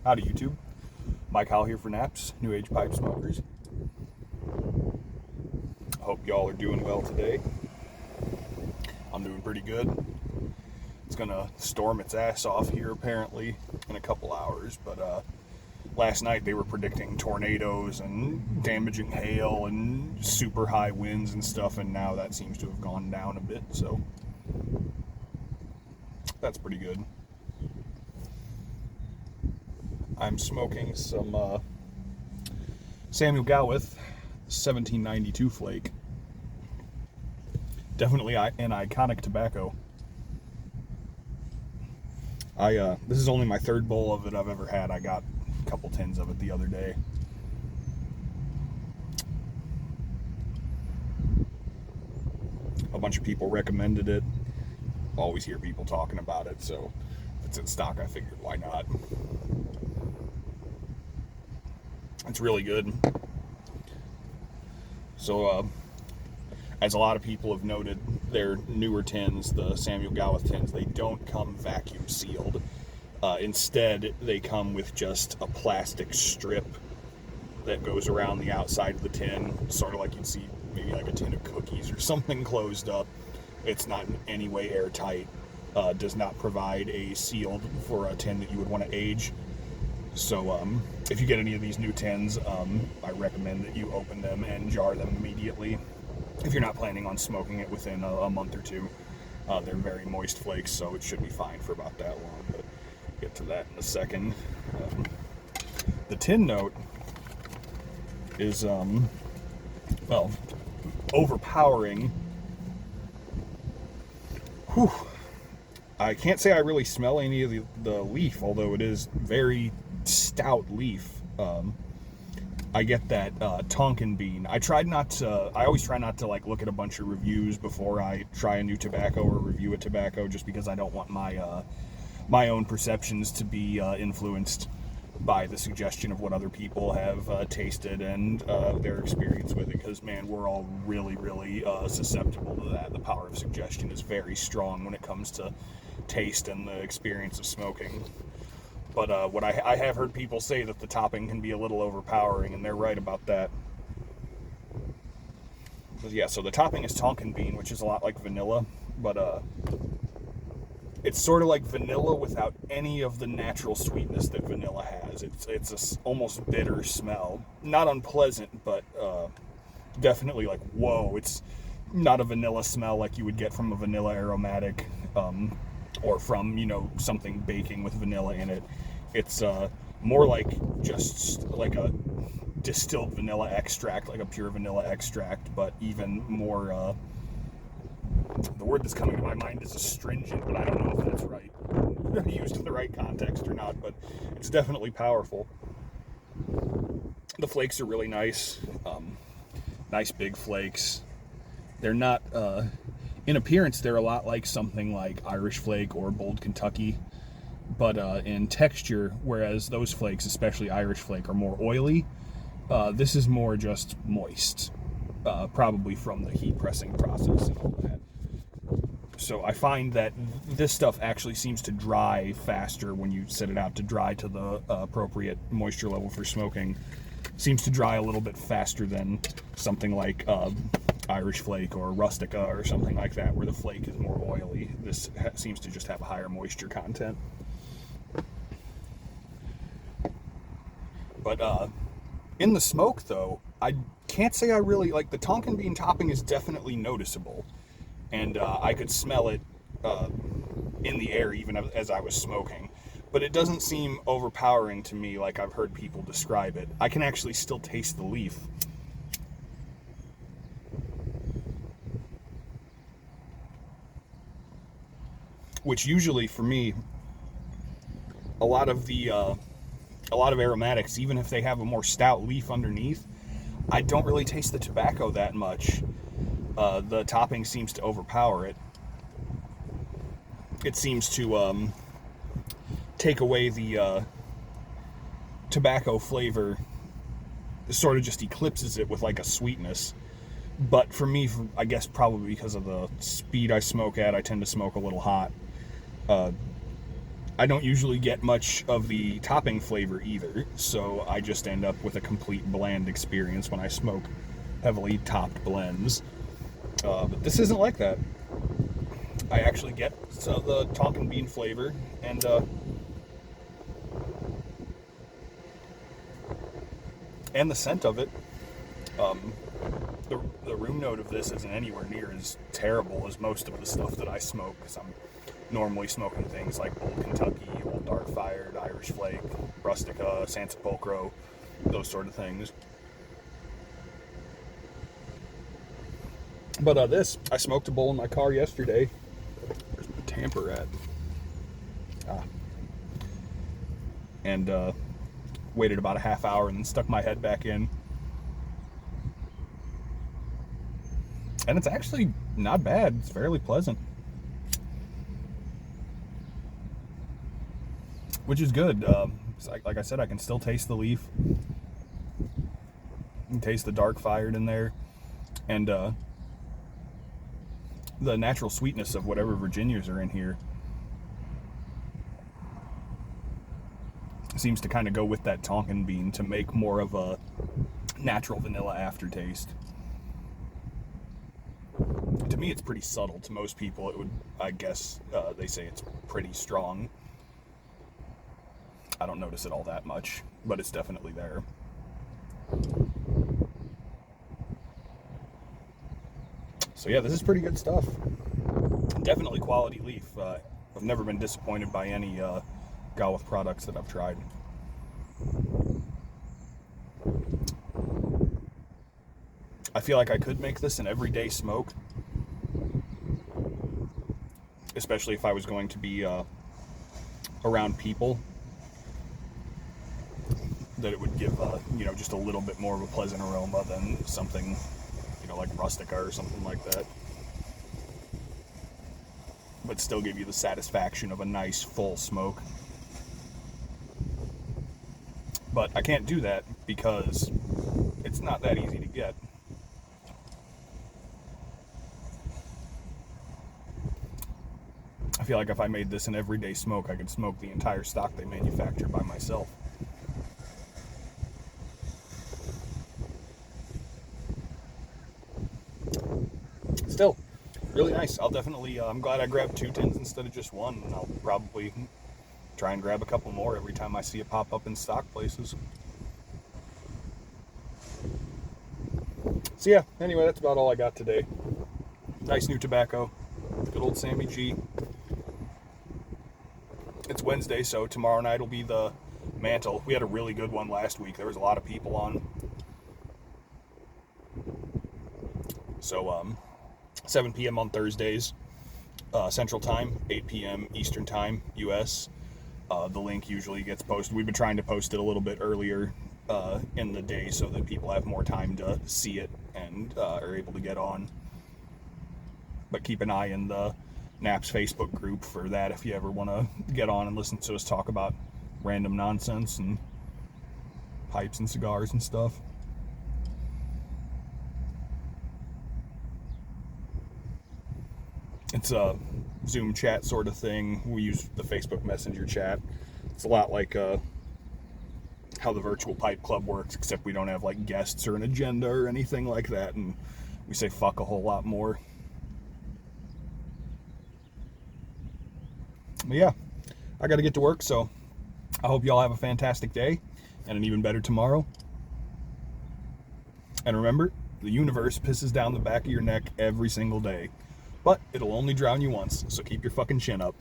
Howdy YouTube, Mike Howell here for Naps, New Age Pipe Smokers. I hope y'all are doing well today. I'm doing pretty good. It's gonna storm its ass off here apparently in a couple hours, but last night they were predicting tornadoes and damaging hail and super high winds and stuff, and now that seems to have gone down a bit, so that's pretty good. I'm smoking some Samuel Gawith 1792 Flake. Definitely an iconic tobacco. This is only my third bowl of it I've ever had. I got a couple tins of it the other day. A bunch of people recommended it. Always hear people talking about it, so if it's in stock, I figured why not. It's really good. So, as a lot of people have noted, their newer tins, the Samuel Gawith tins, they don't come vacuum sealed. Instead, they come with just a plastic strip that goes around the outside of the tin, sort of like you'd see maybe like a tin of cookies or something closed up. It's not in any way airtight. Does not provide a seal for a tin that you would want to age. So if you get any of these new tins, I recommend that you open them and jar them immediately if you're not planning on smoking it within a month or two. They're very moist flakes, so it should be fine for about that long, but get to that in a second. The tin note is, well, overpowering. Whew. I can't say I really smell any of the leaf, although it is very stout leaf. I get that Tonkin bean. I always try not to like look at a bunch of reviews before I try a new tobacco or review a tobacco, just because I don't want my own perceptions to be influenced by the suggestion of what other people have tasted and their experience with it, because man, we're all really susceptible to that. The power of suggestion is very strong when it comes to taste and the experience of smoking. But what I have heard people say that the topping can be a little overpowering, and they're right about that. But yeah, so the topping is Tonkin bean, which is a lot like vanilla, but it's sort of like vanilla without any of the natural sweetness that vanilla has. It's a almost bitter smell. Not unpleasant, but definitely like, whoa, it's not a vanilla smell like you would get from a vanilla aromatic, or from, something baking with vanilla in it. It's more like just like a distilled vanilla extract, like a pure vanilla extract, but even more, the word that's coming to my mind is astringent, but I don't know if that's right, used in the right context or not, but it's definitely powerful. The flakes are really nice, nice big flakes. They're not, in appearance, they're a lot like something like Irish Flake or Bold Kentucky, but in texture, whereas those flakes, especially Irish Flake, are more oily, this is more just moist, probably from the heat pressing process and all that. So I find that this stuff actually seems to dry faster when you set it out to dry to the appropriate moisture level for smoking. Seems to dry a little bit faster than something like Irish Flake or Rustica or something like that, where the flake is more oily. This seems to just have a higher moisture content. But in the smoke, though, I can't say I really like the Tonkin bean topping is definitely noticeable, and I could smell it in the air even as I was smoking. But it doesn't seem overpowering to me like I've heard people describe it. I can actually still taste the leaf. Which usually for me, a lot of aromatics, even if they have a more stout leaf underneath, I don't really taste the tobacco that much. The topping seems to overpower it. It seems to take away the tobacco flavor, sort of just eclipses it with like a sweetness. But for me, I guess probably because of the speed I smoke at, I tend to smoke a little hot. I don't usually get much of the topping flavor either, so I just end up with a complete bland experience when I smoke heavily topped blends. But this isn't like that. I actually get the Tonkin bean flavor, and the scent of it. Um, the room note of this isn't anywhere near as terrible as most of the stuff that I smoke, because I'm normally smoking things like Old Kentucky, Old Dark Fired, Irish Flake, Rustica, San Sepolcro, those sort of things. But this, I smoked a bowl in my car yesterday. Where's my tamper at? Ah. And waited about a half hour and then stuck my head back in. And it's actually not bad. It's fairly pleasant. Which is good. Like I said, I can still taste the leaf. You can taste the dark fired in there. And the natural sweetness of whatever Virginias are in here seems to kind of go with that Tonkin bean to make more of a natural vanilla aftertaste. To me, it's pretty subtle. To most people, it would, I guess, they say it's pretty strong. I don't notice it all that much, but it's definitely there. So yeah, this is pretty good stuff. Definitely quality leaf. I've never been disappointed by any Gawith products that I've tried. I feel like I could make this an everyday smoke, especially if I was going to be around people, that it would give just a little bit more of a pleasant aroma than something like Rustica or something like that, but still give you the satisfaction of a nice full smoke. But I can't do that because it's not that easy to get. I feel like if I made this an everyday smoke, I could smoke the entire stock they manufacture by myself. Still, really nice. I'll definitely, I'm glad I grabbed 2 tins instead of just one, and I'll probably try and grab a couple more every time I see it pop up in stock places. So yeah, anyway, that's about all I got today. Nice new tobacco. Good old Sammy G. It's Wednesday, so tomorrow night will be the mantle. We had a really good one last week. There was a lot of people on. So, 7 p.m. on Thursdays, Central Time, 8 p.m. Eastern Time, U.S. The link usually gets posted. We've been trying to post it a little bit earlier in the day so that people have more time to see it and are able to get on. But keep an eye in the Naps Facebook group for that if you ever want to get on and listen to us talk about random nonsense and pipes and cigars and stuff. It's a Zoom chat sort of thing. We use the Facebook Messenger chat. It's a lot like how the virtual pipe club works, except we don't have like guests or an agenda or anything like that, and we say fuck a whole lot more. But yeah, I got to get to work, so I hope y'all have a fantastic day and an even better tomorrow. And remember, the universe pisses down the back of your neck every single day, but it'll only drown you once, so keep your fucking chin up.